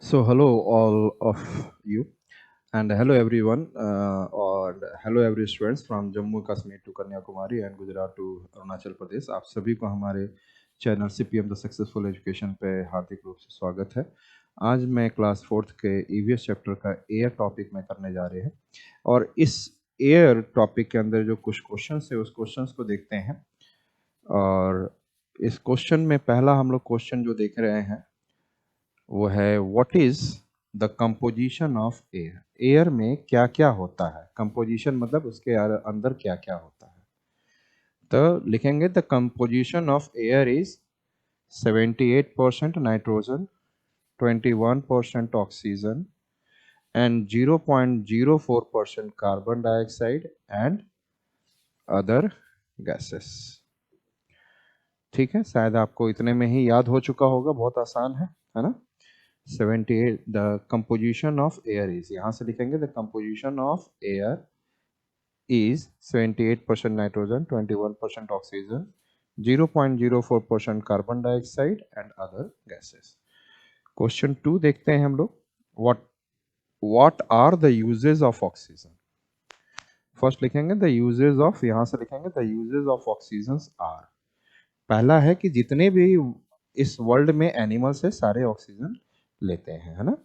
So hello all of you and hello everyone और hello every students from Jammu Kashmir to Kanyakumari and Gujarat to Arunachal Pradesh। आप सभी को हमारे channel CPM the successful education पे हार्दिक रूप से स्वागत है। आज मैं क्लास 4th के EVS चैप्टर का एयर टॉपिक में करने जा रहे हैं और इस एयर टॉपिक के अंदर जो कुछ क्वेश्चंस है उस क्वेश्चंस को देखते हैं। और इस क्वेश्चन में पहला हम लोग क्वेश्चन जो देख रहे हैं वो है what is the composition of air. Air में क्या क्या होता है, कंपोजिशन मतलब उसके अंदर क्या क्या होता है। तो लिखेंगे the composition of air is 78% nitrogen, 21% oxygen and 0.04% carbon dioxide and other gases. ठीक है, शायद आपको इतने में ही याद हो चुका होगा, बहुत आसान है ना। 78 the composition of air is, यहां से लिखेंगे the composition of air is 78% nitrogen, 21% oxygen, 0.04% carbon dioxide and other gases. Question 2 देखते हैं हम लोग। What are the uses of oxygen. First लिखेंगे द यूजेस ऑफ, यहां से लिखेंगे the uses of oxygen are. पहला है कि जितने भी इस वर्ल्ड में एनिमल्स है सारे ऑक्सीजन लेते हैं, है ना,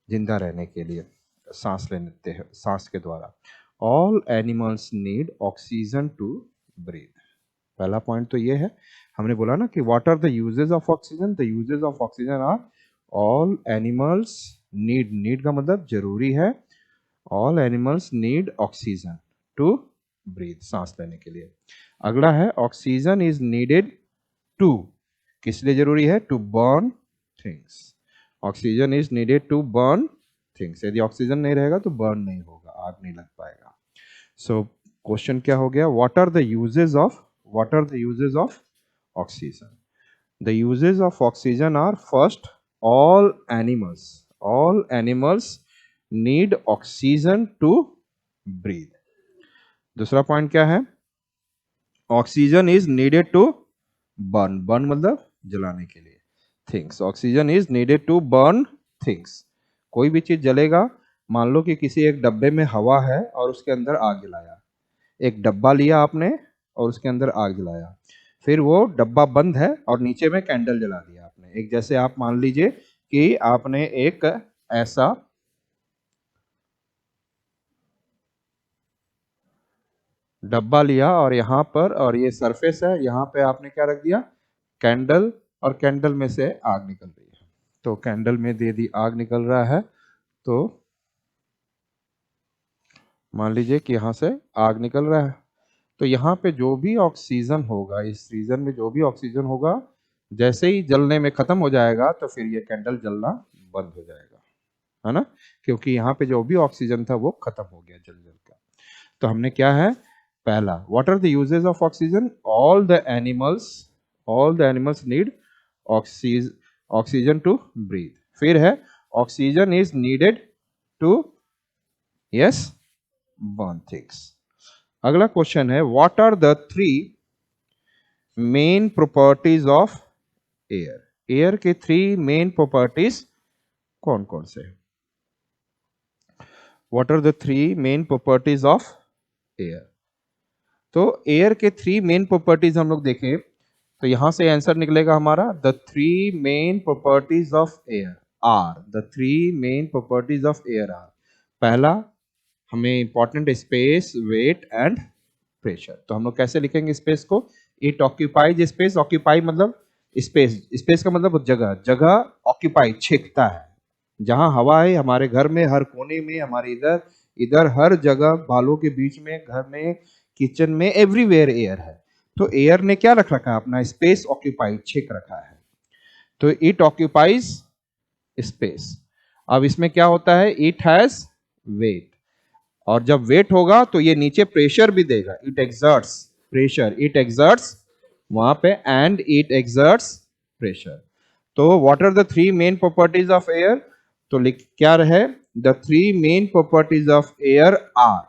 जिंदा रहने के लिए, सांस लेते हैं सांस के द्वारा। All animals need oxygen to breathe. पहला पॉइंट तो ये है, हमने बोला ना कि what are the uses of oxygen. The uses of oxygen are all animals need का मतलब जरूरी है, all animals need oxygen to breathe, सांस लेने के लिए। अगला है ऑक्सीजन इज नीडेड टू, किस लिए जरूरी है, to burn things. Oxygen is needed to burn things. यदि ऑक्सीजन नहीं रहेगा तो बर्न नहीं होगा, आग नहीं लग पाएगा। सो क्वेश्चन क्या हो गया, what are the uses of oxygen. The uses of oxygen are first, all animals need oxygen to breathe. दूसरा पॉइंट क्या है, oxygen is needed to burn मतलब जलाने के लिए things. Oxygen is needed to burn things. कोई भी चीज जलेगा, मान लो कि किसी एक डब्बे में हवा है और उसके अंदर आग जलाया, एक डब्बा लिया आपने और उसके अंदर आग जलाया, फिर वो डब्बा बंद है और नीचे में कैंडल जला दिया आपने। एक जैसे आप मान लीजिए कि आपने एक ऐसा डब्बा लिया और यहाँ पर, और ये सरफेस है, यहाँ पे आपने क्या रख दिया, कैंडल, और कैंडल में से आग निकल रही है। तो कैंडल में दे दी आग निकल रहा है, तो मान लीजिए कि यहाँ से आग निकल रहा है, तो यहाँ पे जो भी ऑक्सीजन होगा, इस रीजन में जो भी ऑक्सीजन होगा, जैसे ही जलने में खत्म हो जाएगा तो फिर ये कैंडल जलना बंद हो जाएगा, है ना, क्योंकि यहाँ पे जो भी ऑक्सीजन था वो खत्म हो गया जल जल का। तो हमने क्या है, पहला what are the uses of oxygen, all the animals need oxygen to breathe. फिर है oxygen is needed to, yes, burn things. अगला क्वेश्चन है what are the 3 main properties of air. Air के 3 मेन प्रॉपर्टीज कौन कौन से हैं। What are the 3 main properties of air. तो एयर के 3 मेन प्रॉपर्टीज हम लोग देखें तो यहां से आंसर निकलेगा हमारा, the 3 main properties of air are, the 3 main properties of air are. पहला हमें important, space, weight and pressure. तो हम लोग कैसे लिखेंगे स्पेस को, इट ऑक्यूपाइज स्पेस। ऑक्यूपाई मतलब स्पेस, स्पेस का मतलब जगह, जगह ऑक्यूपाई छेकता है। जहां हवा है हमारे घर में हर कोने में, हमारे इधर इधर हर जगह, बालों के बीच में, घर में, किचन में, एवरीवेयर एयर है। तो एयर ने क्या रख रखा है, अपना स्पेस ऑक्यूपाइड, छेक रखा है। तो इट ऑक्यूपाइज स्पेस। अब इसमें क्या होता है, इट हैज वेट, और जब वेट होगा तो ये नीचे प्रेशर भी देगा, it exerts pressure, it exerts वहां पे, एंड इट एक्सर्ट्स प्रेशर। तो what are the 3 main properties of air, तो लिख क्या रहे, the 3 main properties of air are,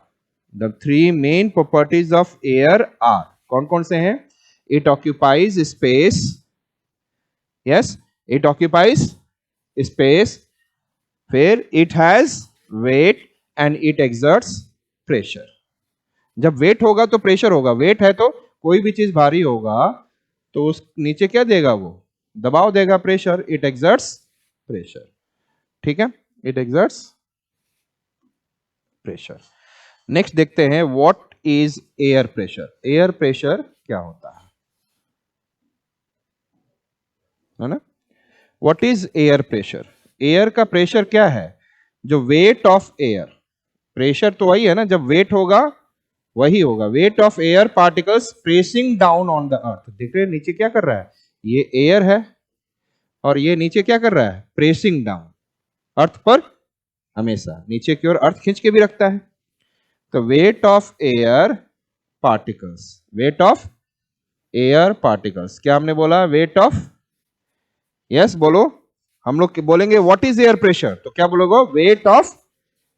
the 3 main properties of air are कौन कौन से हैं, it occupies space, yes, it occupies space, फिर it has weight and it exerts pressure. जब वेट होगा तो प्रेशर होगा, वेट है तो कोई भी चीज भारी होगा तो उस नीचे क्या देगा, वो दबाव देगा, प्रेशर, इट एक्सर्ट्स प्रेशर। ठीक है, इट एक्सर्ट्स प्रेशर। नेक्स्ट देखते हैं what is air pressure. Air pressure क्या होता है ना? What is air pressure? Air का प्रेशर क्या है? जो वेट ऑफ एयर, प्रेशर तो वही है ना, जब वेट होगा वही होगा, wait of air particles pressing down on the earth. देख रहे हैं नीचे क्या कर रहा है, ये एयर है और ये नीचे क्या कर रहा है, प्रेसिंग डाउन अर्थ पर, हमेशा नीचे की ओर अर्थ खींच के भी रखता है। तो wait of air particles, wait of air particles, क्या हमने बोला, वेट ऑफ, यस बोलो, हम लोग बोलेंगे व्हाट इज एयर प्रेशर, तो क्या बोलोगे, वेट ऑफ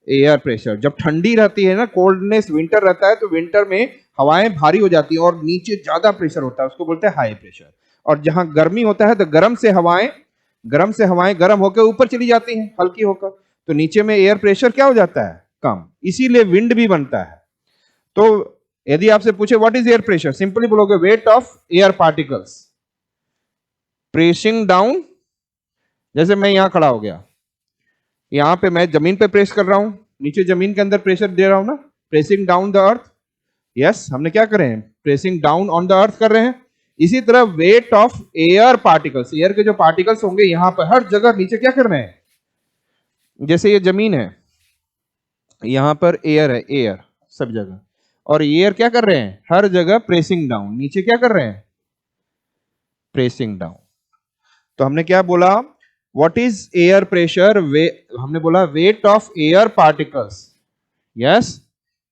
एयर प्रेशर। जब ठंडी रहती है ना, कोल्डनेस विंटर रहता है, तो विंटर में हवाएं भारी हो जाती है और नीचे ज्यादा प्रेशर होता है, उसको बोलते हैं हाई प्रेशर। और जहां गर्मी होता है तो गर्म से हवाएं गर्म होकर ऊपर चली जाती हैं हल्की होकर, तो नीचे में एयर प्रेशर क्या हो जाता है, कम, इसीलिए विंड भी बनता है। तो यदि आपसे पूछे what is air pressure, simply बोलोगे weight of air particles pressing down. जैसे मैं यहां खड़ा हो गया, यहां पे मैं जमीन पे प्रेस कर रहा हूं, नीचे जमीन के अंदर प्रेशर दे रहा हूं ना, pressing down the earth. Yes, हमने क्या कर रहे हैं, pressing down on the earth कर रहे हैं। इसी तरह wait of air particles, air के जो पार्टिकल्स होंगे यहां पर हर जगह नीचे क्या कर रहे हैं, जैसे ये जमीन है, यहां पर एयर है, एयर सब जगह, और एयर क्या कर रहे हैं, हर जगह प्रेसिंग डाउन, नीचे क्या कर रहे हैं, प्रेसिंग डाउन। तो हमने क्या बोला, व्हाट इज एयर प्रेशर, हमने बोला wait of air particles, yes,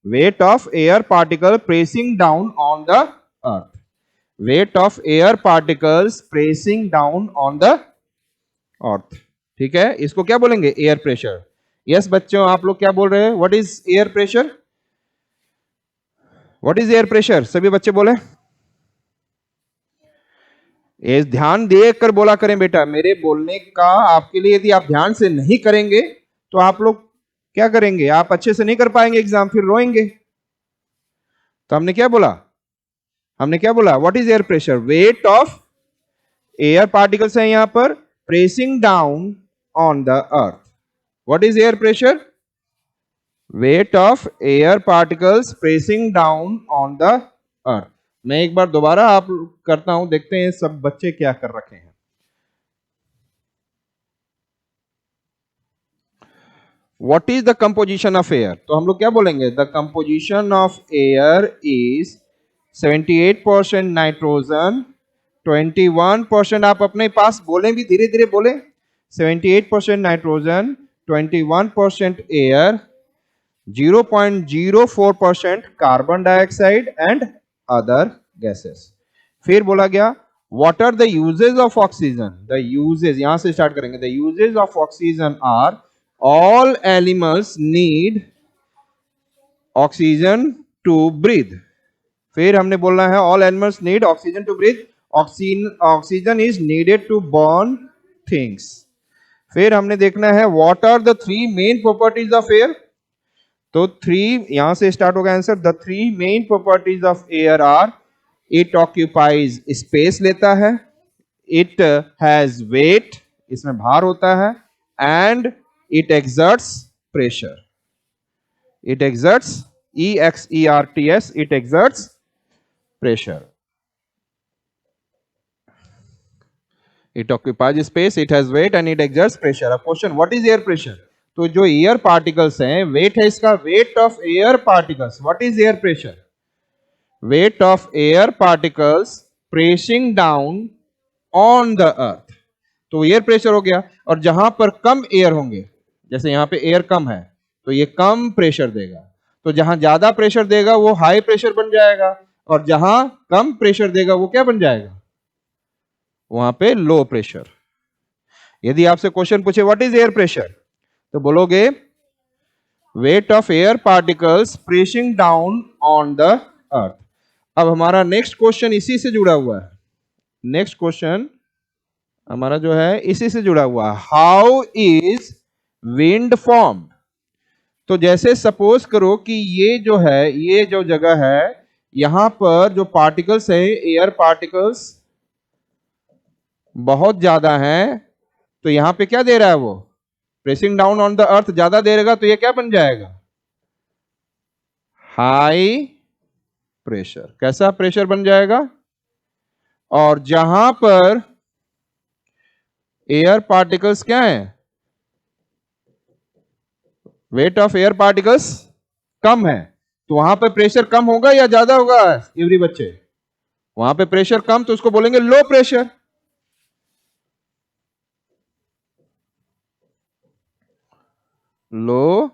weight of air particle pressing down on the earth, weight of air particles pressing down on the earth। ठीक है, इसको क्या बोलेंगे, एयर प्रेशर। यस बच्चों, आप लोग क्या बोल रहे हैं, what is air pressure, what is air pressure, सभी बच्चे बोले। ये ध्यान देकर बोला करें बेटा, मेरे बोलने का आपके लिए, यदि आप ध्यान से नहीं करेंगे तो आप लोग क्या करेंगे, आप अच्छे से नहीं कर पाएंगे एग्जाम, फिर रोएंगे। तो हमने क्या बोला, what is air pressure, wait of air particles है यहां पर, pressing down on the earth. What is air pressure, wait of air particles pressing down on the earth. मैं एक बार दोबारा आप करता हूं, देखते हैं सब बच्चे क्या कर रखे हैं। What is the composition of air? तो हम लोग क्या बोलेंगे, the composition of air is 78% nitrogen, 21%, आप अपने पास बोलें भी, धीरे धीरे बोले, 78% nitrogen, 21% air, 0.04% carbon dioxide and other gases. फिर बोला गया what are the uses of oxygen, the uses, यहां से स्टार्ट करेंगे, the uses of oxygen are all animals need oxygen to breathe। फिर हमने बोलना है all animals need oxygen to breathe, oxygen is needed to burn things। फिर हमने देखना है what are the three main properties of air, तो 3 यहां से स्टार्ट होगा answer, the three main properties of air are it occupies space लेता है, it has weight, इसमें भार होता है, and it exerts pressure, it exerts, EXERTS, it exerts pressure, it occupies space, it has weight and it exerts pressure। अब question, what is air pressure, तो जो air particles हैं, वेट है इसका, wait of air particles, what is air pressure, wait of air particles pressing down on the earth, तो air pressure हो गया। और जहां पर कम एयर होंगे, जैसे यहां पे एयर कम है तो ये कम प्रेशर देगा, तो जहां ज्यादा प्रेशर देगा वो हाई प्रेशर बन जाएगा, और जहां कम प्रेशर देगा वो क्या बन जाएगा, वहां पे लो प्रेशर। यदि आपसे क्वेश्चन पूछे व्हाट इज एयर प्रेशर, तो बोलोगे weight of air particles pressing down on the earth. अब हमारा नेक्स्ट क्वेश्चन इसी से जुड़ा हुआ है, नेक्स्ट क्वेश्चन हमारा जो है इसी से जुड़ा हुआ है, हाउ इज विंड फॉर्म। तो जैसे सपोज करो कि ये जो है, ये जो जगह है, यहां पर जो पार्टिकल्स है, एयर पार्टिकल्स बहुत ज्यादा हैं, तो यहां पे क्या दे रहा है वो, pressing down on the earth ज्यादा देगा, तो ये क्या बन जाएगा, हाई प्रेशर। कैसा प्रेशर बन जाएगा? और जहां पर एयर पार्टिकल्स क्या है, वेट ऑफ एयर पार्टिकल्स कम है, तो वहां पे प्रेशर कम होगा या ज्यादा होगा एवरी बच्चे? वहां पे प्रेशर कम, तो उसको बोलेंगे लो प्रेशर। Low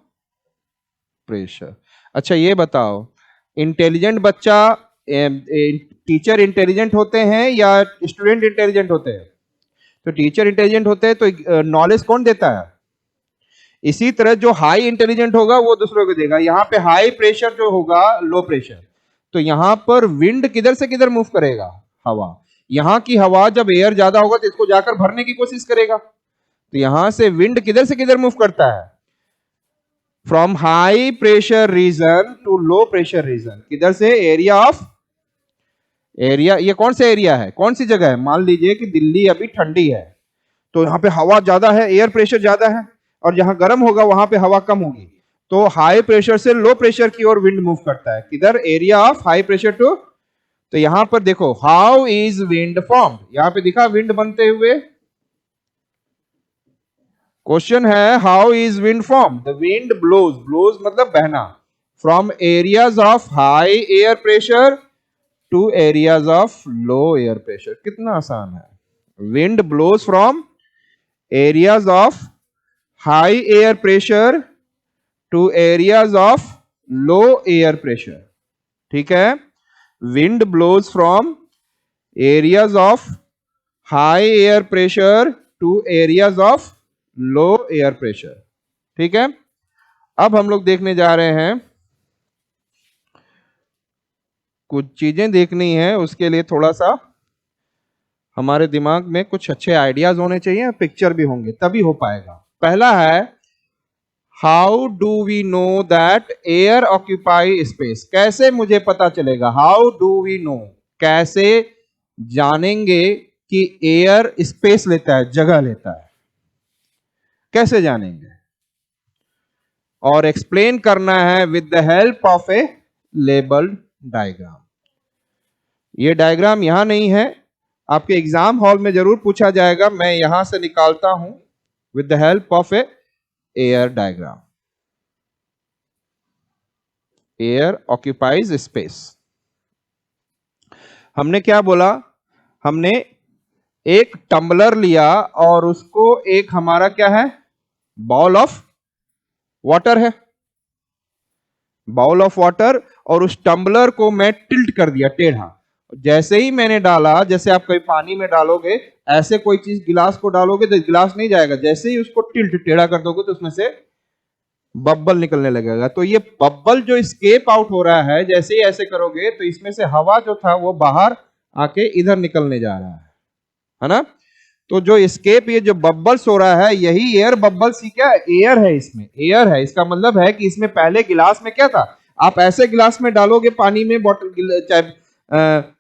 pressure. अच्छा ये बताओ, इंटेलिजेंट बच्चा, टीचर इंटेलिजेंट होते हैं या स्टूडेंट इंटेलिजेंट होते हैं? तो टीचर इंटेलिजेंट होते हैं तो नॉलेज कौन देता है? इसी तरह जो हाई इंटेलिजेंट होगा वो दूसरों को देगा। यहां पे हाई प्रेशर जो होगा, लो प्रेशर, तो यहां पर विंड किधर से किधर मूव करेगा, हवा। यहां की हवा जब एयर ज्यादा होगा तो इसको जाकर भरने की कोशिश करेगा, तो यहां से विंड किधर से किधर मूव करता है, from high pressure region to low pressure region. किधर से? एरिया ऑफ, एरिया, ये कौन सा एरिया है, कौन सी जगह है? मान लीजिए कि दिल्ली अभी ठंडी है, तो यहाँ पे हवा ज्यादा है, एयर प्रेशर ज्यादा है, और जहां गर्म होगा वहां पे हवा कम होगी, तो हाई प्रेशर से लो प्रेशर की ओर विंड मूव करता है। किधर? Area of high pressure to. तो यहां पर देखो, हाउ इज विंड फॉर्म, यहां पे दिखा विंड बनते हुए। क्वेश्चन है how is wind form? The wind blows, blows मतलब बहना, from areas of high air pressure to areas of low air pressure. कितना आसान है। Wind blows from areas of high air pressure to areas of low air pressure. ठीक है, wind blows from areas of high air pressure to areas of low air pressure. ठीक है, अब हम लोग देखने जा रहे हैं, कुछ चीजें देखनी है, उसके लिए थोड़ा सा हमारे दिमाग में कुछ अच्छे आइडियाज होने चाहिए, पिक्चर भी होंगे तभी हो पाएगा। पहला है, how do we know that air occupy space. कैसे मुझे पता चलेगा, हाउ डू वी नो, कैसे जानेंगे कि एयर स्पेस लेता है, जगह लेता है, कैसे जानेंगे? और एक्सप्लेन करना है with the help of A labelled diagram. ये डायग्राम यहां नहीं है, आपके एग्जाम हॉल में जरूर पूछा जाएगा, मैं यहां से निकालता हूं with the help of A air diagram. Air occupies space. हमने क्या बोला, हमने एक टम्बलर लिया और उसको एक हमारा क्या है, बाउल ऑफ वाटर है, बाउल ऑफ वाटर, और उस टम्बलर को मैं टिल्ट कर दिया, टेढ़ा। जैसे ही मैंने डाला, जैसे आप कहीं पानी में डालोगे, ऐसे कोई चीज गिलास को डालोगे तो गिलास नहीं जाएगा, जैसे ही उसको टिल्ट टेढ़ा कर दोगे तो उसमें से बब्बल निकलने लगेगा। तो ये बब्बल जो स्केप आउट हो रहा है, जैसे ही ऐसे करोगे तो इसमें से हवा जो था वो बाहर आके इधर निकलने जा रहा है ना। तो जो स्केप, ये जो बब्बल्स हो रहा है, यही एयर बब्बल्स ही, क्या एयर है, इसमें एयर है। इसका मतलब है कि इसमें पहले गिलास में क्या था, आप ऐसे गिलास में डालोगे पानी में, बॉटल चाहे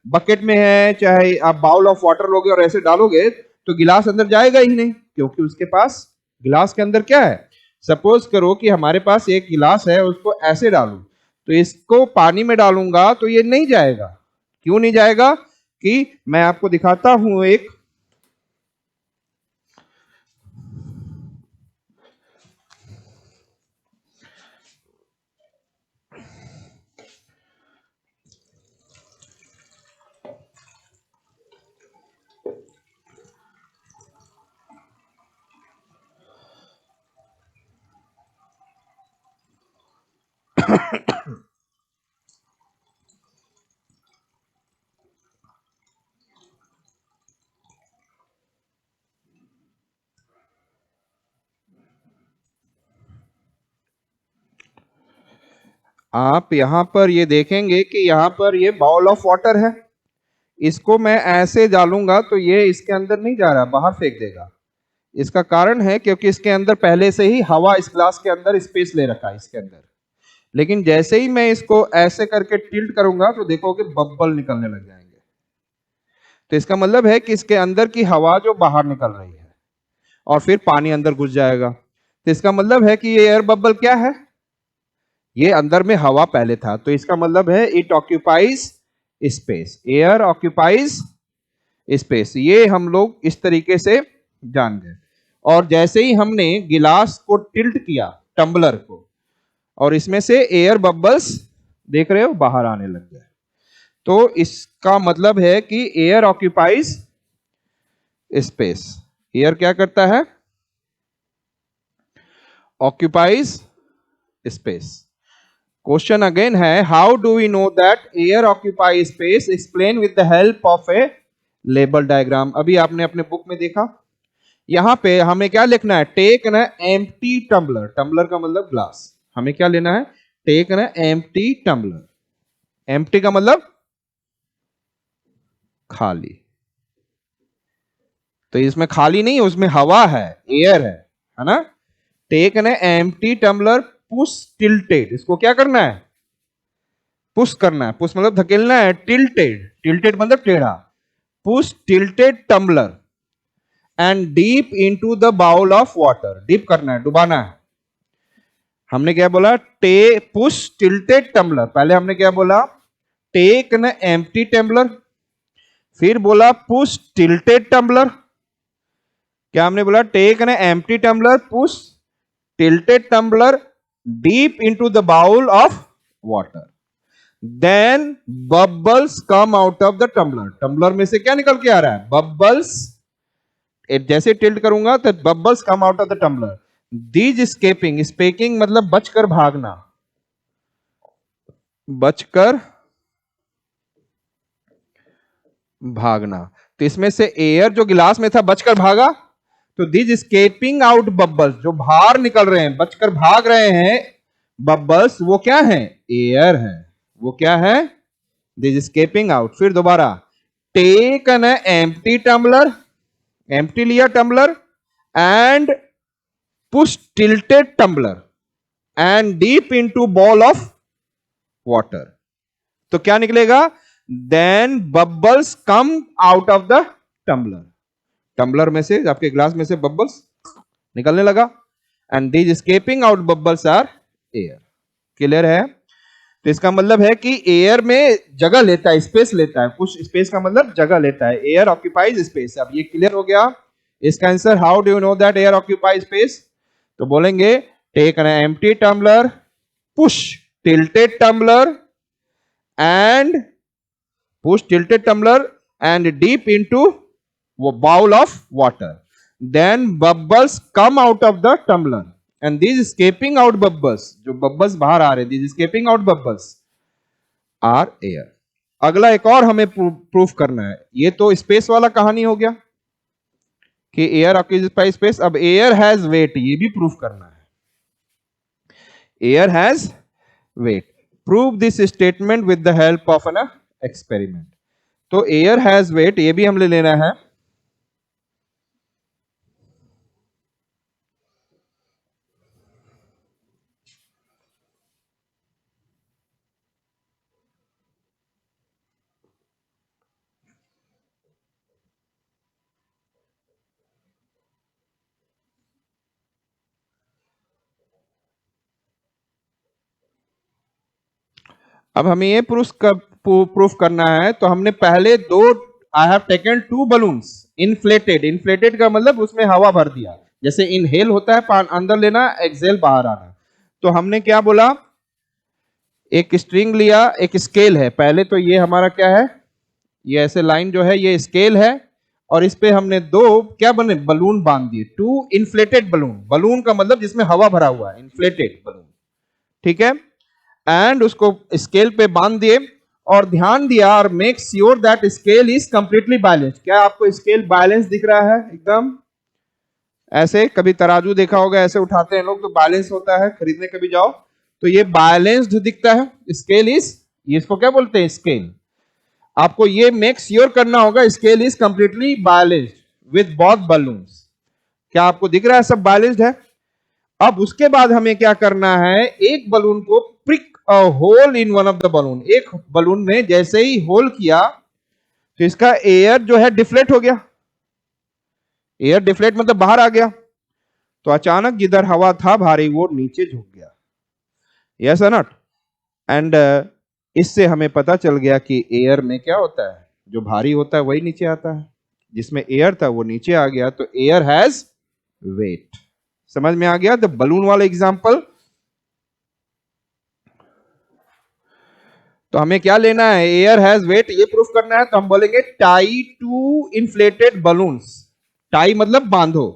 बकेट में है, चाहे आप बाउल ऑफ वाटर लोगे और ऐसे डालोगे, तो गिलास अंदर जाएगा ही नहीं, क्योंकि उसके पास गिलास के अंदर क्या है। सपोज करो कि हमारे पास एक गिलास है, उसको ऐसे डालूं, तो इसको पानी में डालूंगा तो ये नहीं जाएगा। क्यों नहीं जाएगा? कि मैं आपको दिखाता हूं एक, आप यहां पर ये देखेंगे कि यहां पर ये बाउल ऑफ वाटर है, इसको मैं ऐसे डालूंगा तो ये इसके अंदर नहीं जा रहा, बाहर फेंक देगा। इसका कारण है क्योंकि इसके अंदर पहले से ही हवा, इस ग्लास के अंदर स्पेस ले रखा है इसके अंदर, लेकिन जैसे ही मैं इसको ऐसे करके टिल्ट करूंगा तो देखोगे बबल निकलने लग जाएंगे। तो इसका मतलब है कि इसके अंदर की हवा जो बाहर निकल रही है और फिर पानी अंदर घुस जाएगा। तो इसका मतलब है कि ये एयर बबल क्या है, ये अंदर में हवा पहले था, तो इसका मतलब है it occupies space, air occupies space. ये हम लोग इस तरीके से जान गए। और जैसे ही हमने गिलास को टिल्ट किया, टम्बलर को, और इसमें से एयर बबल्स देख रहे हो बाहर आने लग गए, तो इसका मतलब है कि एयर ऑक्यूपाइज स्पेस। एयर क्या करता है, ऑक्यूपाइज स्पेस। क्वेश्चन अगेन है, how do we know that air occupy space, explain with the help of a label diagram. अभी आपने अपने बुक में देखा, यहां पे हमें क्या लिखना है, take an empty tumbler, tumbler का मतलब ग्लास, हमें क्या लेना है, take an empty tumbler. Empty का मतलब खाली, तो इसमें खाली नहीं, उसमें हवा है, एयर है ना। Take an empty tumbler, push tilted, इसको क्या करना है, पुश करना है, पुश मतलब धकेलना है, टिल्टेड, टिल्टेड मतलब टेढ़ा, push tilted tumbler and deep into the bowl of water, deep करना है, डुबाना है। हमने क्या बोला, पुश टिल्टेड टम्बलर, पहले हमने क्या बोला, टेक एन एम्प्टी टम्बलर, फिर बोला पुश टिल्टेड टम्बलर, क्या हमने बोला, take an empty tumbler, push tilted tumbler deep into the bowl of water, then bubbles come out of the tumbler, tumbler में से क्या निकल के आ रहा है, बबल्स, जैसे टिल्ट करूंगा तो bubbles come out of the tumbler. These escaping, escaping मतलब बचकर भागना, बचकर भागना, तो इसमें से एयर जो गिलास में था बचकर भागा, तो दीज स्केपिंग आउट बबल्स, जो बाहर निकल रहे हैं, बचकर भाग रहे हैं बबल्स, वो क्या है, एयर है, वो क्या है, दीज स्केपिंग आउट। फिर दोबारा, take an empty tumbler, empty लिया tumbler, and push tilted tumbler and deep into bowl of water, तो क्या निकलेगा, then bubbles come out of the tumbler, tumbler में से, आपके ग्लास में से बबल्स निकलने लगा, and these escaping out bubbles are air. Clear है। तो इसका मतलब है कि एयर में जगह लेता है, स्पेस लेता है, कुछ स्पेस का मतलब जगह लेता है, एयर ऑक्यूपाइज स्पेस। अब ये क्लियर हो गया। इसका answer, how do you know that air occupies space, तो बोलेंगे take an empty tumbler, push tilted tumbler and push tilted tumbler and deep into वो bowl of water, then bubbles come out of the tumbler and these escaping out bubbles, जो bubbles बाहर आ रहे हैं, these escaping out bubbles are air. अगला एक और हमें प्रूफ करना है, ये तो स्पेस वाला कहानी हो गया कि एयर ऑक्यूपाइज स्पेस। अब एयर हैज वेट, ये भी प्रूफ करना है, air has weight. Prove this statement with the help of an experiment. तो एयर हैज वेट, ये भी हमने लेना है, अब हमें ये प्रूफ करना है। तो हमने पहले दो, I have taken 2 balloons inflated, inflated का मतलब उसमें हवा भर दिया, जैसे इनहेल होता है अंदर लेना, एक्सेल बाहर आना। तो हमने क्या बोला, एक स्ट्रिंग लिया, एक स्केल है, पहले तो ये हमारा क्या है, ये ऐसे लाइन जो है ये स्केल है, और इस पे हमने दो क्या बने, बलून बांध दिए, 2 इन्फ्लेटेड बलून, बलून का मतलब जिसमें हवा भरा हुआ है, इन्फ्लेटेड बलून, ठीक है। एंड उसको स्केल पे बांध दिए और ध्यान दिया, और make sure that scale is completely balance. क्या आपको स्केल बैलेंस दिख रहा है एकदम ऐसे? कभी तराजू देखा होगा, ऐसे उठाते हैं लोग तो बैलेंस होता है, खरीदने कभी जाओ तो ये बैलेंस्ड दिखता है, स्केल इज, ये इसको क्या बोलते हैं, स्केल। आपको ये मेक श्योर करना होगा scale is completely balanced with both balloons. क्या आपको दिख रहा है सब बैलेंस्ड है? अब उसके बाद हमें क्या करना है, एक बलून को prick a hole in one of the balloon. एक बलून में जैसे ही होल किया तो इसका एयर जो है डिफ्लेट हो गया। एयर डिफ्लेट मतलब बाहर आ गया। तो अचानक जिधर हवा था भारी वो नीचे झुक गया। यस और नॉट? एंड इससे हमें पता चल गया कि एयर में क्या होता है, जो भारी होता है वही नीचे आता है। जिसमें एयर था वो नीचे आ गया, तो एयर हैज वेट। समझ में आ गया द बलून वाला एग्जांपल? तो हमें क्या लेना है, एयर हैज वेट ये प्रूफ करना है। तो हम बोलेंगे tie two inflated balloons. Tie मतलब बांधो।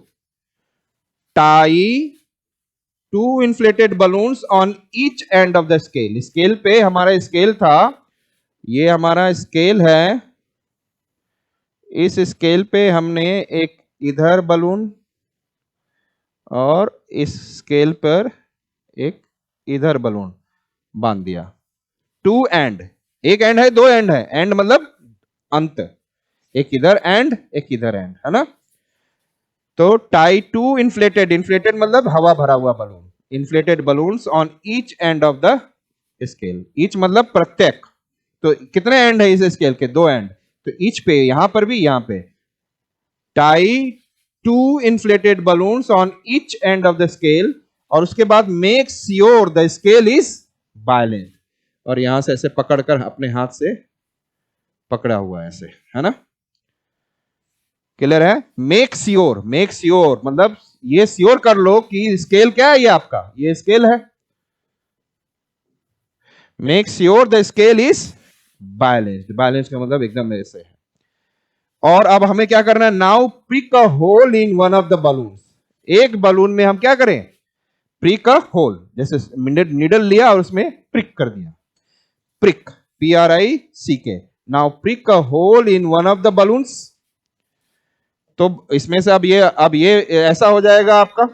Tie two inflated balloons on each end of the scale. Scale पे हमारा स्केल था, ये हमारा स्केल है। इस स्केल पे हमने एक इधर बलून और इस स्केल पर एक इधर बलून बांध दिया। टू एंड, एक एंड है, दो एंड है। एंड मतलब अंत, एक इधर एंड एक इधर एंड, है ना? तो टाई टू इन्फ्लेटेड, इन्फ्लेटेड मतलब हवा भरा हुआ balloon, inflated balloons on each end of the scale. Each मतलब प्रत्येक। तो कितने एंड है इस स्केल के? दो एंड। तो ईच पे, यहां पर भी, यहां पे tie two inflated balloons on each end of the scale. और उसके बाद make sure the scale is balanced. और यहां से ऐसे पकड़कर अपने हाथ से पकड़ा हुआ है ऐसे, है ना? क्लियर है? मेक श्योर, मेक श्योर मतलब ये श्योर कर लो कि स्केल क्या है, ये आपका ये स्केल है। Make sure the scale is balanced. Balanced का मतलब एकदम ऐसे है। और अब हमें क्या करना है, now prick a hole in one of the balloon. एक बलून में हम क्या करें, प्रिक अ होल, जैसे निडल लिया और उसमें प्रिक कर दिया। Prick, PRICK। Now prick a hole in one of the balloons. तो इसमें से अब ये ऐसा हो जाएगा आपका,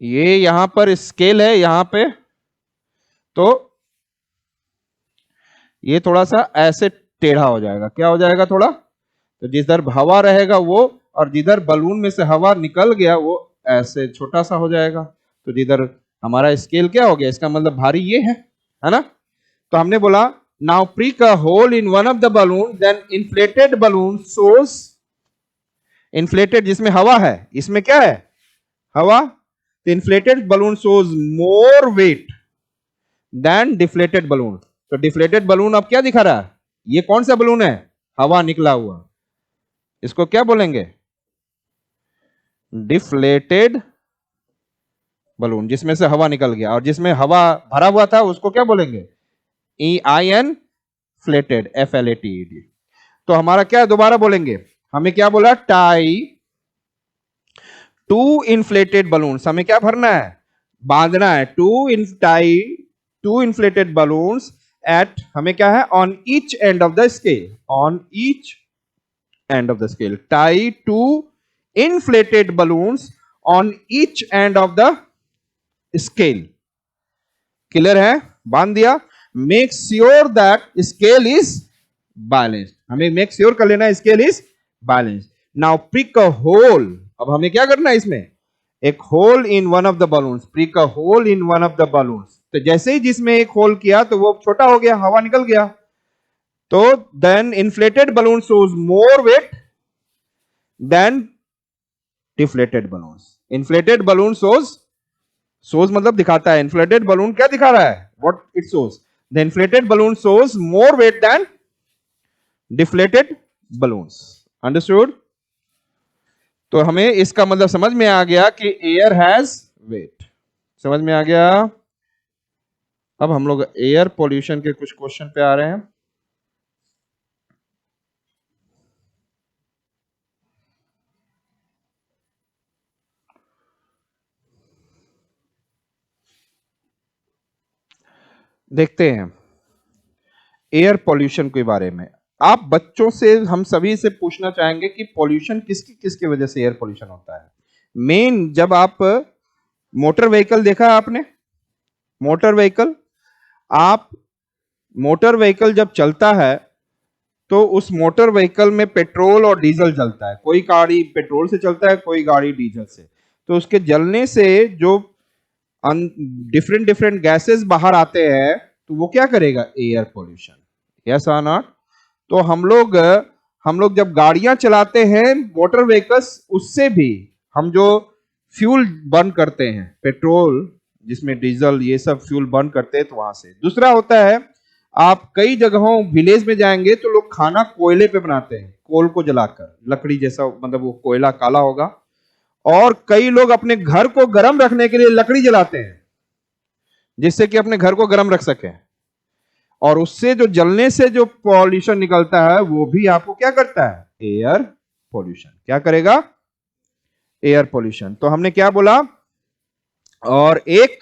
ये यहां पर स्केल है यहां पे, तो ये थोड़ा सा ऐसे टेढ़ा हो जाएगा। क्या हो जाएगा थोड़ा? तो जिधर हवा रहेगा वो, और जिधर बलून में से हवा निकल गया वो ऐसे छोटा सा हो जाएगा। तो जिधर हमारा स्केल क्या हो गया, इसका मतलब भारी ये है ना? तो हमने बोला now prick a hole in one of the balloon, then inflated balloon shows, inflated जिसमें हवा है, इसमें क्या है, हवा। तो inflated balloon shows more weight than deflated balloon. तो डिफ्लेटेड बलून अब क्या दिखा रहा है, ये कौन सा बलून है, हवा निकला हुआ। इसको क्या बोलेंगे, डिफ्लेटेड बलून, जिसमें से हवा निकल गया। और जिसमें हवा भरा हुआ था उसको क्या बोलेंगे, EIN फ्लेटेड, FLATED। तो हमारा क्या है, दोबारा बोलेंगे, हमें क्या बोला, टाई टू इन्फ्लेटेड बलून। हमें क्या भरना है, बांधना है। Tie two inflated balloons at, हमें क्या है, on each end of the scale, on each end of the scale. Tie two inflated balloons on each end of the scale. Clear है? बांध दिया। Make sure that scale is balanced. हमें make sure कर लेना scale is balanced. Now prick a hole. अब हमें क्या करना है इसमें, एक hole in one of the balloons. Prick a hole in one of the balloons. तो जैसे ही जिसमें एक होल किया तो वो छोटा हो गया, हवा निकल गया। तो then inflated balloon shows more weight than deflated balloons. Inflated balloon shows मतलब दिखाता है, इन्फ्लेटेड बलून क्या दिखा रहा है, what it shows, the inflated balloon shows more weight than deflated balloons. Understood? तो हमें इसका मतलब समझ में आ गया कि एयर हैज वेट। समझ में आ गया? अब हम लोग एयर पोल्यूशन के कुछ क्वेश्चन पे आ रहे हैं। देखते हैं एयर पोल्यूशन के बारे में। आप बच्चों से, हम सभी से पूछना चाहेंगे कि पोल्यूशन किसकी किसकी वजह से एयर पोल्यूशन होता है। मेन, जब आप मोटर व्हीकल देखा आपने, मोटर व्हीकल, आप मोटर व्हीकल जब चलता है तो उस मोटर व्हीकल में पेट्रोल और डीजल जलता है। कोई गाड़ी पेट्रोल से चलता है, कोई गाड़ी डीजल से। तो उसके जलने से जो डिफरेंट डिफरेंट गैसेस बाहर आते हैं, तो वो क्या करेगा? Air pollution. यस और नॉट? तो हम लोग जब गाड़ियां चलाते हैं मोटर व्हीकल्स, उससे भी हम जो फ्यूल बर्न करते हैं, पेट्रोल जिसमें डीजल ये सब फ्यूल बर्न करते हैं, तो वहां से। दूसरा होता है, आप कई जगहों विलेज में जाएंगे तो लोग खाना कोयले पे बनाते हैं, कोल को जलाकर, लकड़ी जैसा, मतलब वो कोयला काला होगा। और कई लोग अपने घर को गर्म रखने के लिए लकड़ी जलाते हैं, जिससे कि अपने घर को गर्म रख सके। और उससे जो जलने से जो पॉल्यूशन निकलता है, वो भी आपको क्या करता है? Air pollution. क्या करेगा? Air pollution. तो हमने क्या बोला? और एक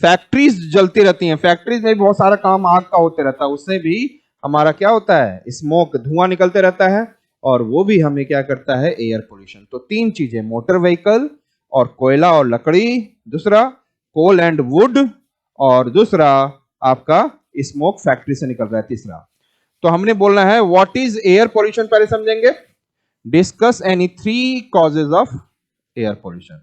फैक्ट्रीज जलती रहती हैं, फैक्ट्रीज में भी बहुत सारा काम आग का होते रहता है, उससे भी हमारा क्या होता है? स्मोक, धुआं निकलते रहता है, और वो भी हमें क्या करता है? Air pollution. तो तीन चीजें, मोटर व्हीकल और कोयला और लकड़ी, दूसरा कोल एंड वुड, और दूसरा आपका स्मोक फैक्ट्री से निकल रहा है, तीसरा। तो हमने बोलना है व्हाट इज एयर पोल्यूशन, पहले समझेंगे। Discuss any 3 causes of air pollution.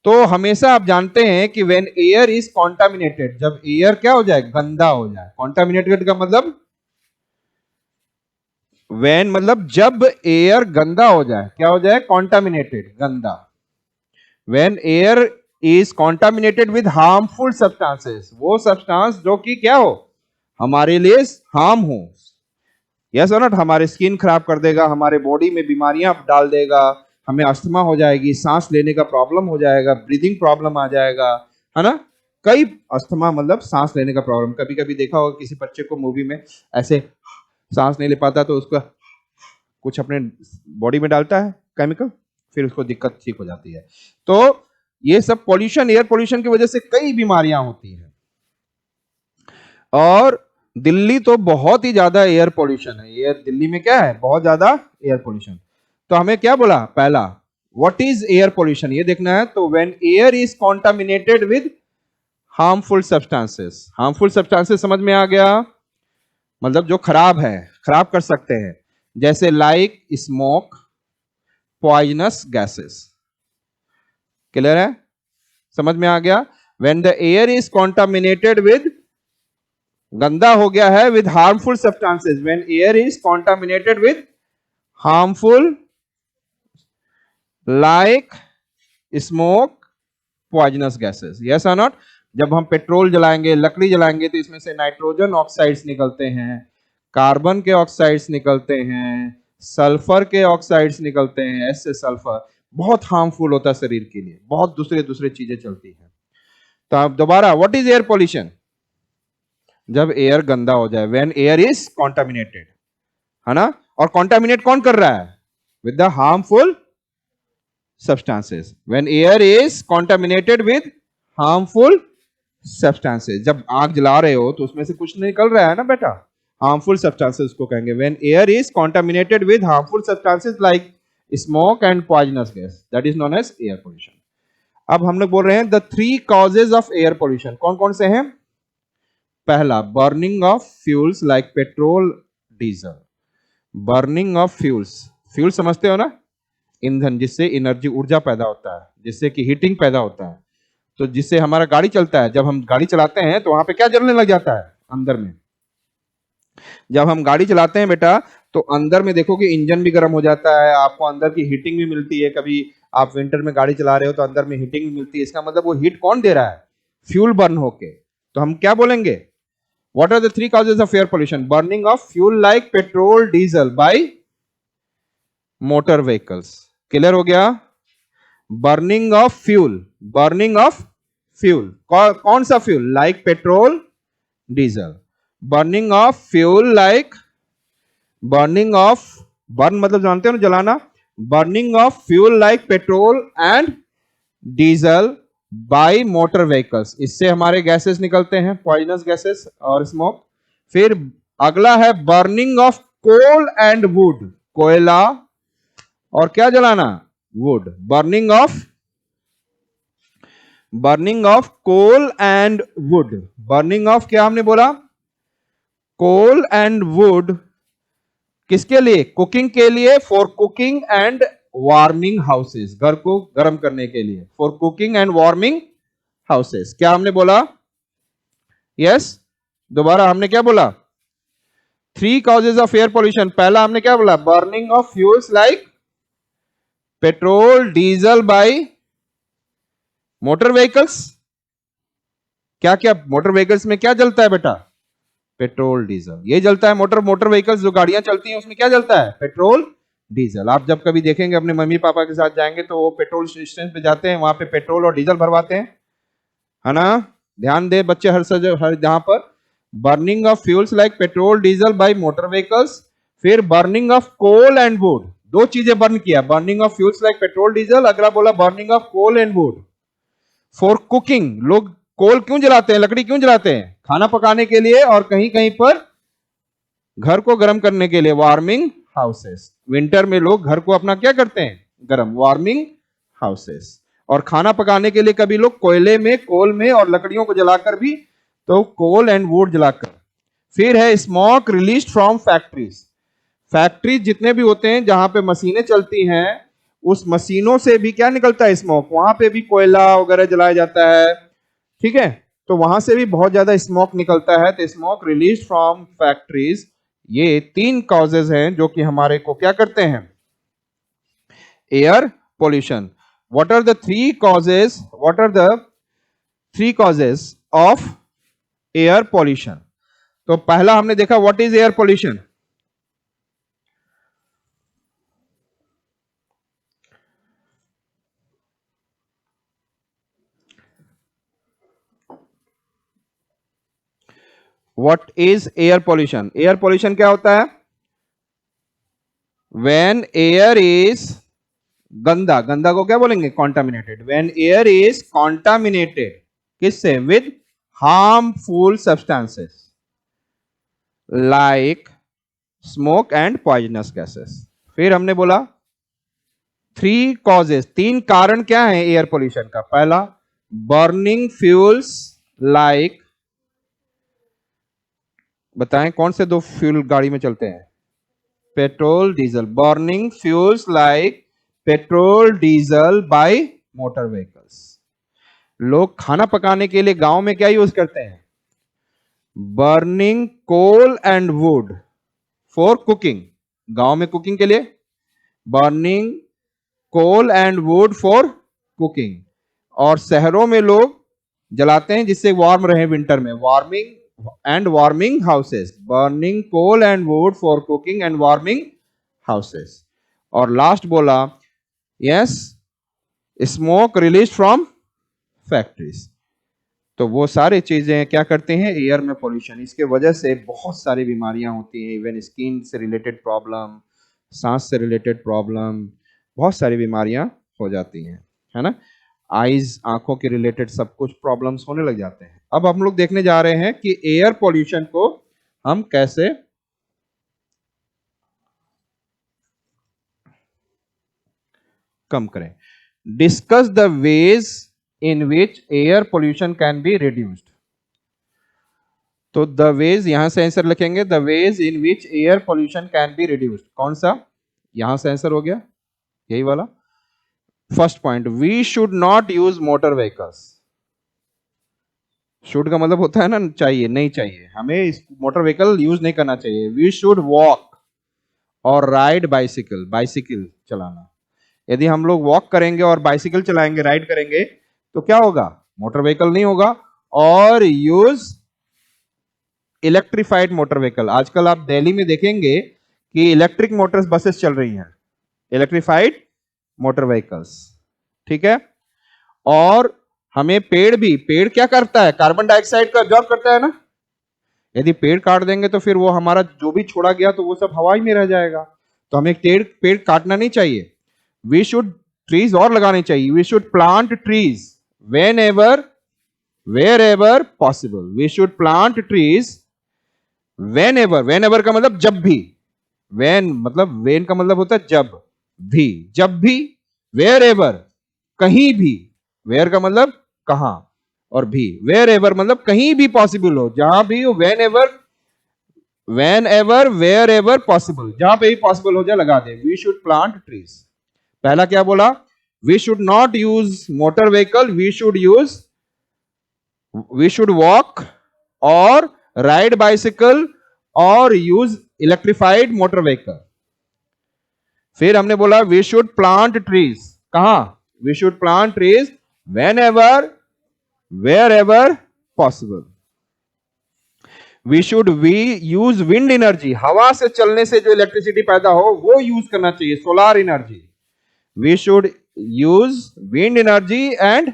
तो हमेशा आप जानते हैं कि व्हेन एयर इज कॉन्टामिनेटेड, जब एयर क्या हो जाए? गंदा हो जाए। कॉन्टामिनेटेड का मतलब व्हेन, मतलब जब एयर गंदा हो जाए, क्या हो जाए? कॉन्टामिनेटेड, गंदा। When air is contaminated with harmful substances, वो सब्सटेंस जो कि क्या हो? हमारे लिए हार्म हो। यस और नॉट? हमारे स्किन खराब कर देगा, हमारे बॉडी में बीमारियां डाल देगा, हमें अस्थमा हो जाएगी, सांस लेने का प्रॉब्लम हो जाएगा, ब्रीदिंग प्रॉब्लम आ जाएगा, है ना? कई अस्थमा मतलब सांस लेने का प्रॉब्लम। कभी कभी देखा होगा किसी बच्चे को मूवी में ऐसे सांस नहीं ले पाता, तो उसका कुछ अपने बॉडी में डालता है केमिकल, फिर उसको दिक्कत ठीक हो जाती है। तो ये सब पॉल्यूशन, एयर पॉल्यूशन की वजह से कई बीमारियां होती हैं। और दिल्ली तो बहुत ही ज्यादा एयर पोल्यूशन है। एयर दिल्ली में क्या है? बहुत ज्यादा एयर पोल्यूशन। तो हमें क्या बोला? पहला, व्हाट इज एयर पोल्यूशन, ये देखना है। तो when air is contaminated with harmful substances. Harmful substances समझ में आ गया? मतलब जो खराब है, खराब कर सकते हैं, जैसे like smoke, poisonous gases. Clear है? समझ में आ गया? When the air is contaminated with, गंदा हो गया है, with harmful substances. When air is contaminated with harmful like smoke, poisonous gases. Yes और नॉट? जब हम पेट्रोल जलाएंगे, लकड़ी जलाएंगे, तो इसमें से नाइट्रोजन ऑक्साइड्स निकलते हैं, कार्बन के ऑक्साइड्स निकलते हैं, सल्फर के ऑक्साइड्स निकलते हैं, ऐसे सल्फर बहुत हार्मफुल होता है शरीर के लिए, बहुत दूसरे दूसरे चीजें चलती हैं। तो अब दोबारा, व्हाट इज एयर पॉल्यूशन? जब एयर गंदा हो जाए, व्हेन एयर इज कॉन्टामिनेटेड, है ना? और कॉन्टामिनेट कौन कर रहा है? With the harmful substances. When air is contaminated with harmful substances. जब आग जला रहे हो तो उसमें से कुछ निकल रहा है ना बेटा, हार्मफुल सब्सटेंसेस को कहेंगे। When air is contaminated with harmful substances like smoke and poisonous gas, that is known as air pollution. अब हम लोग बोल रहे हैं the 3 causes of air pollution. कौन कौन से हैं? पहला, burning of fuels like petrol, diesel. Burning of fuels, fuel समझते हो ना? ईंधन, जिससे एनर्जी, ऊर्जा पैदा होता है, जिससे कि हीटिंग पैदा होता है। तो जिससे हमारा गाड़ी चलता है, जब हम गाड़ी चलाते हैं तो वहां पे क्या जलने लग जाता है? अंदर में। जब हम गाड़ी चलाते हैं बेटा, तो अंदर में देखो कि इंजन भी गर्म हो जाता है, आपको अंदर की हीटिंग भी मिलती है। कभी आप विंटर में गाड़ी चला रहे हो तो अंदर में हीटिंग भी मिलती है। इसका मतलब वो हीट कौन दे रहा है? फ्यूल बर्न होके। तो हम क्या बोलेंगे? What are the 3 causes of air pollution? Burning of fuel like petrol, diesel by motor vehicles. Clear हो गया? Burning of fuel, burning of fuel, कौन सा fuel? Like petrol, diesel. Burning of fuel like, burning of, burn मतलब जानते हो ना, जलाना। Burning of fuel like petrol and diesel by motor vehicles, इससे हमारे गैसेस निकलते हैं, पॉइजनस गैसेस और स्मोक। फिर अगला है burning of coal and wood, कोयला और क्या जलाना? Wood. Burning of coal and wood. Burning of क्या हमने बोला? कोल एंड वुड किसके लिए? कुकिंग के लिए, for cooking and warming houses, घर को गर्म करने के लिए, for cooking and warming houses. क्या हमने बोला? यस, दोबारा हमने क्या बोला? 3 कॉजेज ऑफ एयर पोल्यूशन। पहला हमने क्या बोला? Burning of fuels like petrol diesel by motor vehicles. क्या क्या मोटर व्हीकल्स में क्या जलता है बेटा? पेट्रोल डीजल, ये जलता है। मोटर व्हीकल्स जो गाड़ियां चलती हैं उसमें क्या जलता है? Petrol diesel. आप जब कभी देखेंगे अपने मम्मी पापा के साथ जाएंगे तो वो पेट्रोल स्टेशन पे जाते हैं, वहां पे पेट्रोल और डीजल भरवाते हैं, है ना? ध्यान दे बच्चे, हर जहां पर burning of fuels like petrol diesel by motor vehicles, फिर burning of coal and wood. दो चीजें बर्न किया, burning of fuels like petrol diesel, अगला बोला burning of coal and wood for cooking. लोग कोल क्यों जलाते हैं, लकड़ी क्यों जलाते हैं? खाना पकाने के लिए, और कहीं कहीं पर घर को गर्म करने के लिए, वार्मिंग हाउसेस। विंटर में लोग घर को अपना क्या करते हैं? गर्म, वार्मिंग हाउसेस। और खाना पकाने के लिए कभी लोग कोयले में, कोल में, और लकड़ियों को जलाकर भी, तो कोल एंड वुड जलाकर। फिर है smoke release from factories. Factories जितने भी होते हैं जहां पे मशीनें चलती हैं, उस मशीनों से भी क्या निकलता है? स्मोक। वहां पे भी कोयला वगैरह जलाया जाता है, ठीक है? तो वहां से भी बहुत ज्यादा स्मोक निकलता है। तो स्मोक रिलीज फ्रॉम फैक्ट्रीज, ये 3 कॉजेज हैं जो कि हमारे को क्या करते हैं? Air pollution. What are the 3 causes? What are the 3 causes of air pollution? तो पहला हमने देखा, what is air pollution? What is air pollution? Air pollution क्या होता है? व्हेन एयर इज गंदा, गंदा को क्या बोलेंगे? Contaminated. When air is contaminated, किससे? With harmful substances like smoke and poisonous gases. फिर हमने बोला 3 कॉजेस, 3 कारण क्या है एयर पोल्यूशन का? पहला, बर्निंग फ्यूल्स लाइक, बताएं कौन से 2 फ्यूल गाड़ी में चलते हैं? Petrol diesel. Burning fuels like petrol diesel by motor vehicles. लोग खाना पकाने के लिए गांव में क्या यूज करते हैं? Burning coal and wood for cooking. गांव में कुकिंग के लिए burning coal and wood for cooking. और शहरों में लोग जलाते हैं जिससे वार्म रहे विंटर में, warming and warming houses. Burning coal and wood for cooking and warming houses. और लास्ट बोला, yes, smoke release from factories. तो वो सारी चीजें क्या करते हैं? एयर में पोल्यूशन। इसके वजह से बहुत सारी बीमारियां होती हैं, इवन स्किन से रिलेटेड प्रॉब्लम, सांस से रिलेटेड प्रॉब्लम, बहुत सारी बीमारियां हो जाती हैं, है ना? आईज, आंखों के रिलेटेड सब कुछ प्रॉब्लम्स होने लग जाते हैं। अब हम लोग देखने जा रहे हैं कि एयर पोल्यूशन को हम कैसे कम करें। Discuss the ways in which air pollution can be reduced. The ways वेज, यहां से आंसर लिखेंगे, the ways in which air pollution can be reduced. कौन सा? यहां से आंसर हो गया, यही वाला। First point, we should not use motor vehicles. Should का मतलब होता है ना चाहिए, नहीं चाहिए, हमें मोटर व्हीकल यूज नहीं करना चाहिए। वी शुड वॉक और राइड बाइसिकल, बाइसिकल चलाना। यदि हम लोग वॉक करेंगे और बाइसिकल चलाएंगे, राइड करेंगे, तो क्या होगा? मोटर व्हीकल नहीं होगा। और यूज इलेक्ट्रिफाइड मोटर व्हीकल। आजकल आप दिल्ली में देखेंगे कि इलेक्ट्रिक मोटर्स बसेस चल रही हैं, इलेक्ट्रिफाइड मोटर व्हीकल्स, ठीक है? और हमें पेड़ भी, पेड़ क्या करता है? कार्बन डाइऑक्साइड का एब्जॉर्ब करता है ना। यदि पेड़ काट देंगे तो फिर वो हमारा जो भी छोड़ा गया तो वो सब हवा ही में रह जाएगा। तो हमें पेड़ काटना नहीं चाहिए। वी शुड ट्रीज और लगाने चाहिए। We should plant trees whenever, wherever possible. We should plant trees whenever, whenever का मतलब जब भी, वेन मतलब, वेन का मतलब होता है जब भी, जब भी, वेर एवर कहीं भी, वेयर का मतलब कहां, और भी, वेर एवर मतलब कहीं भी पॉसिबल हो, जहां भी हो, whenever whenever wherever possible, जहां पे भी पॉसिबल हो जाए लगा दे। We should plant trees. पहला क्या बोला? We should not use motor vehicle, we should walk और राइड बाइसिकल और यूज इलेक्ट्रिफाइड मोटर व्हीकल। फिर हमने बोला वी शुड प्लांट ट्रीज। कहां? We should plant trees whenever wherever possible. We should use wind energy, हवा से चलने से जो इलेक्ट्रिसिटी पैदा हो वो यूज करना चाहिए, solar energy. We should use wind energy and,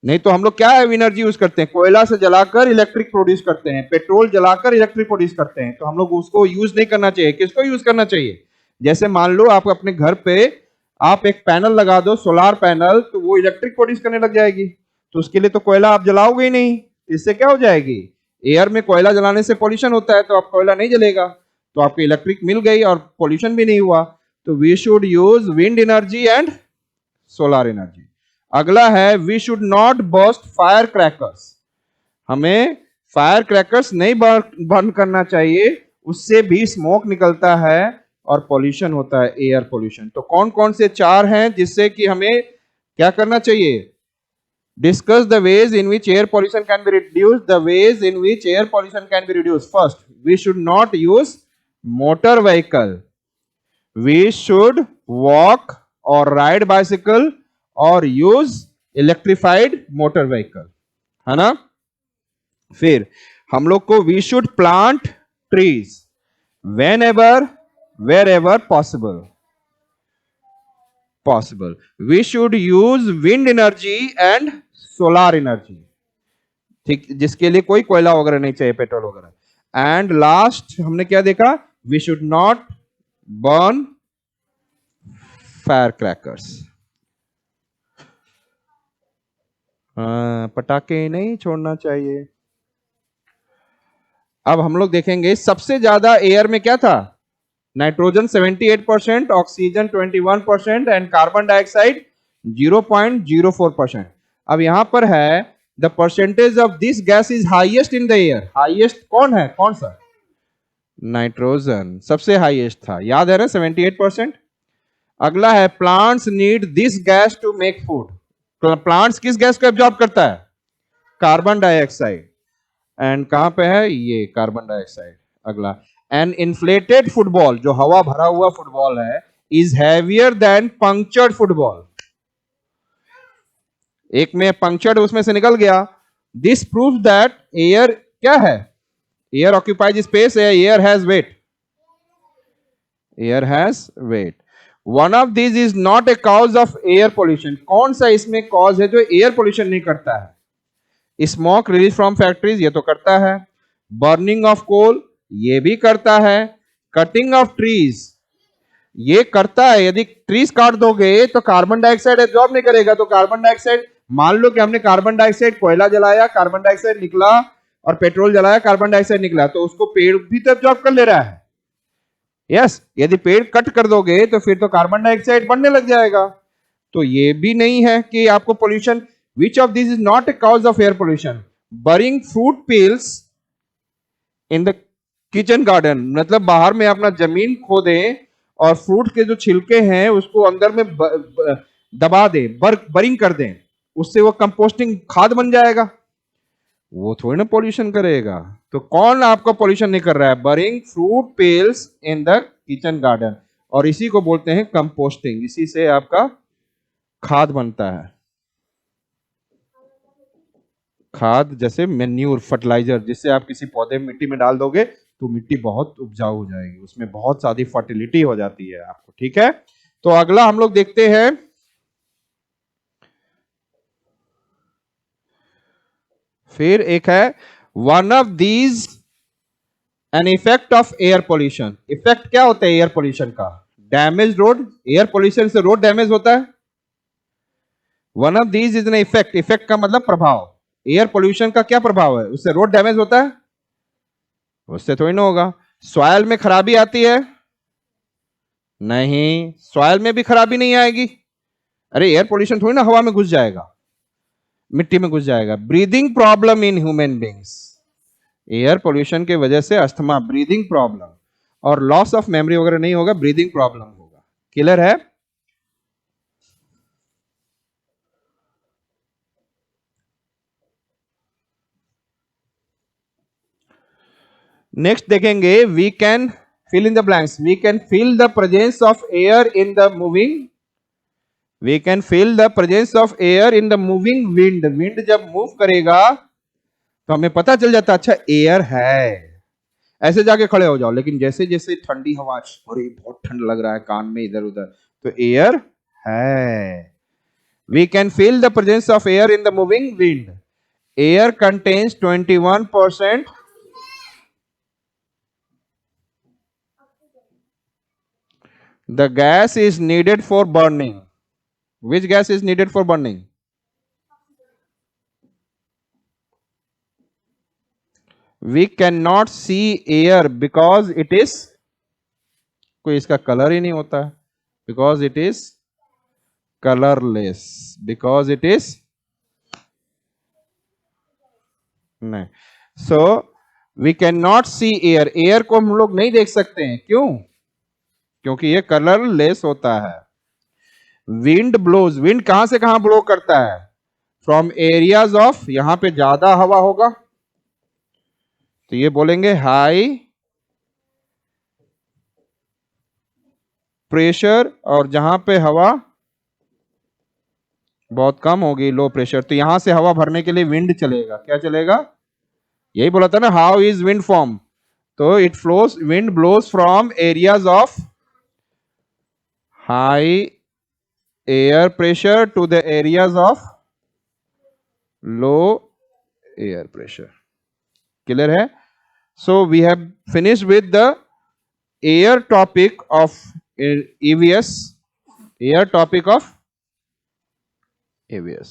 नहीं तो हम लोग क्या एनर्जी यूज करते हैं? कोयला से जलाकर इलेक्ट्रिक प्रोड्यूस करते हैं, पेट्रोल जलाकर इलेक्ट्रिक प्रोड्यूस करते हैं, तो हम लोग उसको यूज नहीं करना चाहिए। किसको यूज करना चाहिए? जैसे मान लो आप अपने घर पे आप एक पैनल लगा दो, सोलार पैनल, तो वो इलेक्ट्रिक प्रोड्यूस करने लग जाएगी। तो उसके लिए तो कोयला आप जलाओगे ही नहीं। इससे क्या हो जाएगी? एयर में कोयला जलाने से पॉल्यूशन होता है, तो आप कोयला नहीं जलेगा, तो आपको इलेक्ट्रिक मिल गई और पॉल्यूशन भी नहीं हुआ। तो we should use wind energy and solar energy. अगला है we should not burst fire crackers. हमें फायर क्रैकर्स नहीं बर्न करना चाहिए, उससे भी स्मोक निकलता है और पॉल्यूशन होता है, एयर पॉल्यूशन। तो कौन कौन से चार हैं जिससे कि हमें क्या करना चाहिए? Discuss the ways in which air pollution can be reduced. The ways in which air pollution can be reduced. First, we should not use motor vehicle. We should walk or ride bicycle or use electrified motor vehicle. है ना? फिर हम लोग को we should plant trees whenever, wherever possible. We should use wind energy and solar energy, ठीक, जिसके लिए कोई कोयला वगैरह नहीं चाहिए, पेट्रोल वगैरह। एंड लास्ट हमने क्या देखा? We should not burn fire crackers, पटाखे नहीं छोड़ना चाहिए। अब हम लोग देखेंगे सबसे ज्यादा एयर में क्या था? Nitrogen 78%, oxygen 21% and carbon dioxide 0.04%। अब यहां पर है the percentage of this gas is highest in the air. Highest कौन है? कौन सा? नाइट्रोजन सबसे हाईएस्ट था, याद है ना, 78%। अगला है plants need this gas to make food. Plants किस गैस को एब्जॉर्ब करता है? Carbon dioxide. एंड कहां पे है ये? Carbon dioxide. अगला, एन इन्फ्लेटेड फुटबॉल, जो हवा भरा हुआ फुटबॉल है, is heavier than punctured football. एक में पंक्चर्ड, उसमें से निकल गया। दिस प्रूव्स दैट एयर क्या है? Air occupies space, air has weight. Air has weight. One of this is not a cause of air pollution. कौन सा इसमें कॉज है जो एयर पोल्यूशन नहीं करता है? स्मोक रिलीज फ्रॉम फैक्ट्रीज, ये तो करता है। बर्निंग ऑफ कोल, ये भी करता है। कटिंग ऑफ ट्रीज, ये करता है। यदि ट्रीज काट दोगे तो कार्बन डाइऑक्साइड एब्जॉर्ब नहीं करेगा, तो कार्बन डाइऑक्साइड, मान लो कि हमने कार्बन डाइऑक्साइड, कोयला जलाया, कार्बन डाइऑक्साइड निकला, और पेट्रोल जलाया, कार्बन डाइऑक्साइड निकला, तो उसको पेड़ भी तो एब्जॉर्ब कर ले रहा है। यस, यदि पेड़ कट कर दोगे तो फिर तो कार्बन डाइऑक्साइड बढ़ने लग जाएगा। तो ये भी नहीं है कि आपको pollution. Which of this is not a cause of air pollution? Burying fruit peels in the kitchen garden, मतलब बाहर में अपना जमीन खोदें और फ्रूट के जो छिलके हैं उसको अंदर में दबा दें, बरिंग कर दें, उससे वो कंपोस्टिंग खाद बन जाएगा, वो थोड़ी ना पोल्यूशन करेगा। तो कौन आपका पोल्यूशन नहीं कर रहा है? Burying fruit peels in the kitchen garden, और इसी को बोलते हैं कंपोस्टिंग। इसी से आपका खाद बनता है। खाद जैसे मेन्यूर, फर्टिलाइजर, जिससे आप किसी पौधे में मिट्टी में डाल दोगे तो मिट्टी बहुत उपजाऊ हो जाएगी, उसमें बहुत सारी फर्टिलिटी हो जाती है आपको। ठीक है, तो अगला हम लोग देखते हैं, फिर एक है one of these an effect of air pollution. Effect क्या होता है एयर पोल्यूशन का? डैमेज रोड, एयर पोल्यूशन से रोड डैमेज होता है। One of these is an effect, effect का मतलब प्रभाव। एयर पोल्यूशन का क्या प्रभाव है? उससे रोड डैमेज होता है? उससे थोड़ी ना होगा। सॉइल में खराबी आती है? नहीं, सॉइल में भी खराबी नहीं आएगी। अरे एयर पोल्यूशन थोड़ी ना हवा में घुस जाएगा, मिट्टी में घुस जाएगा। Breathing problem in human beings, air pollution के वजह से अस्थमा, ब्रीदिंग प्रॉब्लम, और लॉस ऑफ मेमोरी वगैरह नहीं होगा, ब्रीदिंग प्रॉब्लम होगा। क्लियर है? नेक्स्ट देखेंगे, we can fill in the blanks. We can feel the presence of air in the moving. We can feel the presence of air in the moving wind. Wind जब move करेगा तो हमें पता चल जाता अच्छा एयर है। ऐसे जाके खड़े हो जाओ, लेकिन जैसे जैसे ठंडी हवा, अरे बहुत ठंड लग रहा है कान में इधर उधर, तो एयर है। We can feel the presence of air in the moving wind. Air contains 21%. The gas is needed for burning. Which gas is needed for burning? We cannot see air because it is, कोई इसका colour ही नहीं होता है, because it is colorless, because it is नहीं। So we cannot see air. Air को हम लोग नहीं देख सकते हैं, क्यों? क्योंकि ये कलरलेस होता है। विंड ब्लोज, विंड कहां से कहां ब्लो करता है? फ्रॉम एरियाज ऑफ, यहां पे ज्यादा हवा होगा तो ये बोलेंगे हाई प्रेशर, और जहां पे हवा बहुत कम होगी, लो प्रेशर, तो यहां से हवा भरने के लिए विंड चलेगा। क्या चलेगा? यही बोला था ना, हाउ इज विंड फॉर्म? तो it flows, wind blows from areas of high air pressure to the areas of low air pressure. Clear है? So we have finished with the air topic of EVS, air topic of EVS।